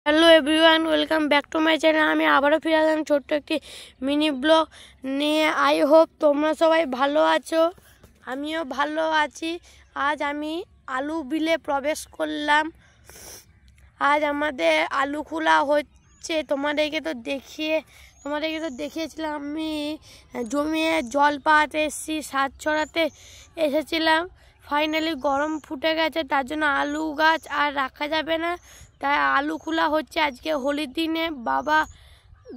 Hello everyone, welcome back to my channel. আমি আবারও ফিরে আসলাম ছোট্ট একটি মিনি ব্লগ নিয়ে। আই হোপ তোমরা সবাই ভালো আছো, আমিও ভালো আছি। আজ আমি আলু বিলে প্রবেশ করলাম। আজ আমাদের আলু খোলা হচ্ছে। তোমাদেরকে তো দেখিয়েছিলাম আমি জমিয়ে জল পাড়াতে এসেছি, সার ছড়াতে এসেছিলাম। ফাইনালি গরম ফুটে গেছে, তার জন্য আলু গাছ আর রাখা যাবে না, তাই আলু খোলা হচ্ছে। আজকে হোলির দিনে বাবা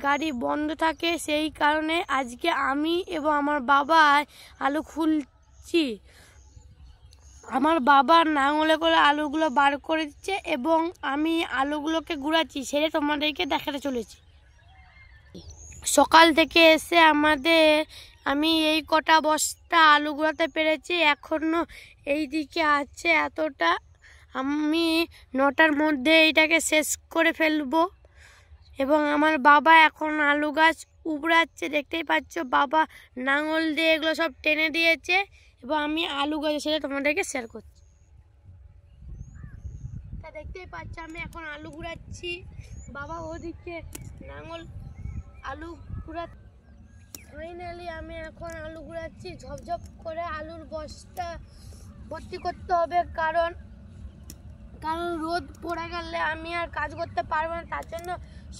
গাড়ি বন্ধ থাকে, সেই কারণে আজকে আমি এবং আমার বাবা আলু খুলছি। আমার বাবা নাঙলে করে আলুগুলো বার করে দিচ্ছে এবং আমি আলুগুলোকে গুড়াচ্ছি, সেটা তোমাদেরকে দেখাতে চলেছি। সকাল থেকে এসে আমি এই কটা বস্তা আলু গুঁড়াতে পেরেছি, এখনও এই দিকে আছে এতটা। আমি 9টার মধ্যে এইটাকে শেষ করে ফেলবো। এবং আমার বাবা এখন আলু গাছ উবড়াচ্ছে, দেখতেই পাচ্ছ। বাবা নাঙল দিয়ে এগুলো সব টেনে দিয়েছে এবং আমি আলু গাছ সেটা তোমাদেরকে শেয়ার করছি। তা দেখতেই পাচ্ছ আমি এখন আলু ঘুরাচ্ছি, বাবা ওদিকে নাঙল আলু ঘুরা। ফাইনালি আমি এখন আলু ঘুরাচ্ছি। ঝপঝপ করে আলুর বস্তা ভর্তি করতে হবে, কারণ রোদ পড়ে গেলে আমি আর কাজ করতে পারবো না। তার জন্য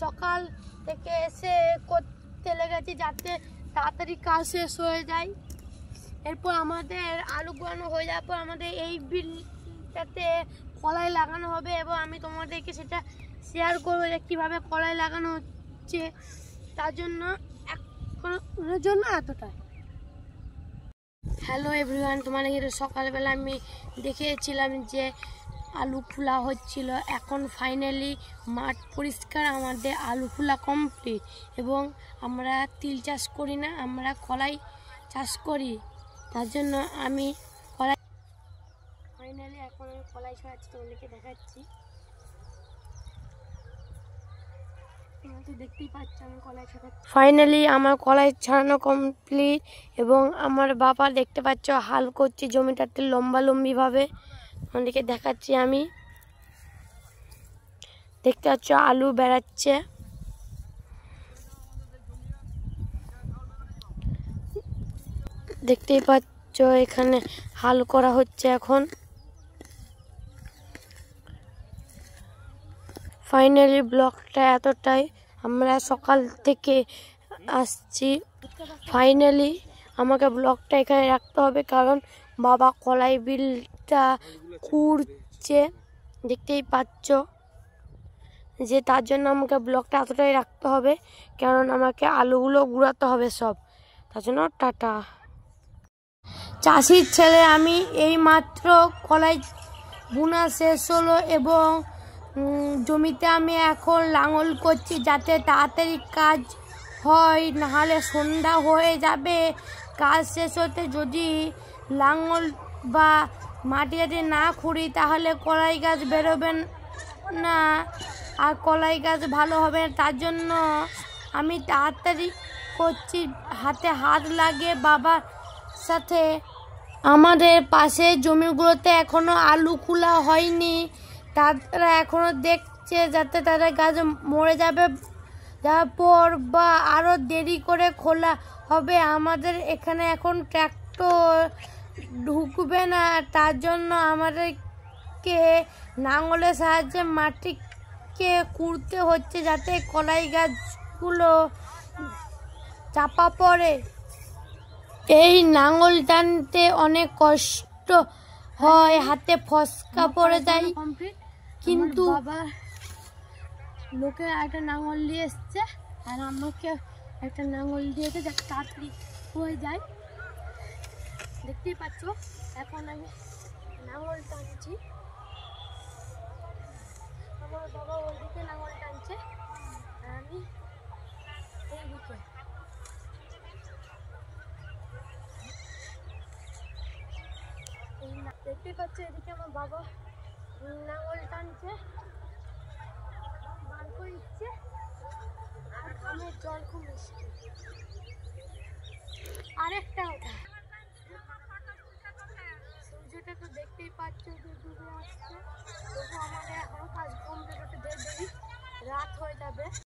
সকাল থেকে এসে করতে লেগেছি, যাতে তাড়াতাড়ি কাজ শেষ হয়ে যায়। এরপর আমাদের আলু গুঁড়ানো হয়ে যাওয়ার পর আমাদের এই বিলটাতে কলাই লাগানো হবে এবং আমি তোমাদেরকে সেটা শেয়ার করবো যে কীভাবে কলাই লাগানো হচ্ছে। তার জন্য এখনের জন্য এতটা। হ্যালো এভরিওয়ান, তোমাদের সকালবেলা আমি দেখিয়েছিলাম যে আলু খোলা হচ্ছিল। এখন ফাইনালি মাঠ পরিষ্কার, আমাদের আলু খোলা কমপ্লিট। এবং আমরা তিল চাষ করি না, আমরা কলাই চাষ করি। তার জন্য আমি ফাইনালি এখন আমি কলাই ছড়াচ্ছি, তোমাদেরকে দেখাচ্ছি। দেখতেই পাচ্ছ আমি কলাই ছড়াচ্ছি। ফাইনালি আমার কলাই ছড়ানো কমপ্লিট এবং আমার বাবা দেখতে পাচ্ছ হাল করছে জমিটাতে লম্বালম্বি ভাবে। তোমাদেরকে দেখাচ্ছি আমি, দেখতে পাচ্ছ আলু বেড়াচ্ছে। দেখতেই পাচ্ছ এখানে হাল করা হচ্ছে এখন। ফাইনালি ব্লগটা এতটাই। আমরা সকাল থেকে আসছি। ফাইনালি আমাকে ব্লগটা এখানে রাখতে হবে, কারণ বাবা কলাই বিলটা কুড়ছে, দেখতেই পাচ্ছ যে। তার জন্য আমাকে ব্লগটা এতটাই রাখতে হবে, কারণ আমাকে আলুগুলো গুঁড়াতে হবে সব। তার জন্য টাটা। চাষির ছেলে আমি, এই মাত্র কলাই বুনা শেষ হলো এবং জমিতে আমি এখন লাঙল করছি, যাতে তাড়াতাড়ি কাজ হয়, নাহলে সন্ধ্যা হয়ে যাবে কাজ শেষ হতে। যদি লাঙল বা মাটিতে না খুঁড়ি তাহলে কলাই গাছ বেরোবে না আর কলাই গাছ ভালো হবে না। তার জন্য আমি তাড়াতাড়ি করছি, হাতে হাত লাগিয়ে বাবার সাথে। আমাদের পাশে জমিগুলোতে এখনো আলু খোলা হয়নি, তারা এখনো দেখছে যাতে তাদের গাছ মরে যাবে পর বা আরো দেরি করে খোলা হবে। আমাদের এখানে এখন ট্র্যাক্টর ঢুকবে না, তার জন্য আমাদেরকে নাঙলের সাহায্যে মাটিকে খুঁড়তে হচ্ছে, যাতে কলাই গাছগুলো চাপা পড়ে। এই লাঙল টানতে অনেক কষ্ট হয়, হাতে ফসকা পড়ে যায়, কিন্তু লোকে একটা নাঙল দিয়ে এসছে আর আমাকে একটা নাঙল দিয়েছে, যাতে তাড়াতাড়ি হয়ে যায়। দেখতেই পাচ্ছ এখন আমি নাঙল টানছি, আমার বাবা ওইদিকে নাঙল টানছে আর আমি এইদিকে। দেখতেই পাচ্ছ এদিকে আমার বাবা নাঙল টানছে, বার করে দিচ্ছে। আর আমার জল খুব মিষ্টি। আরেকটা কথা, সূর্যটা তো দেখতেই পাচ্ছ ডুবে আসছে, তবু আমাদের এখনো কাজ কমপ্লিট হতে দেরি। যাবে।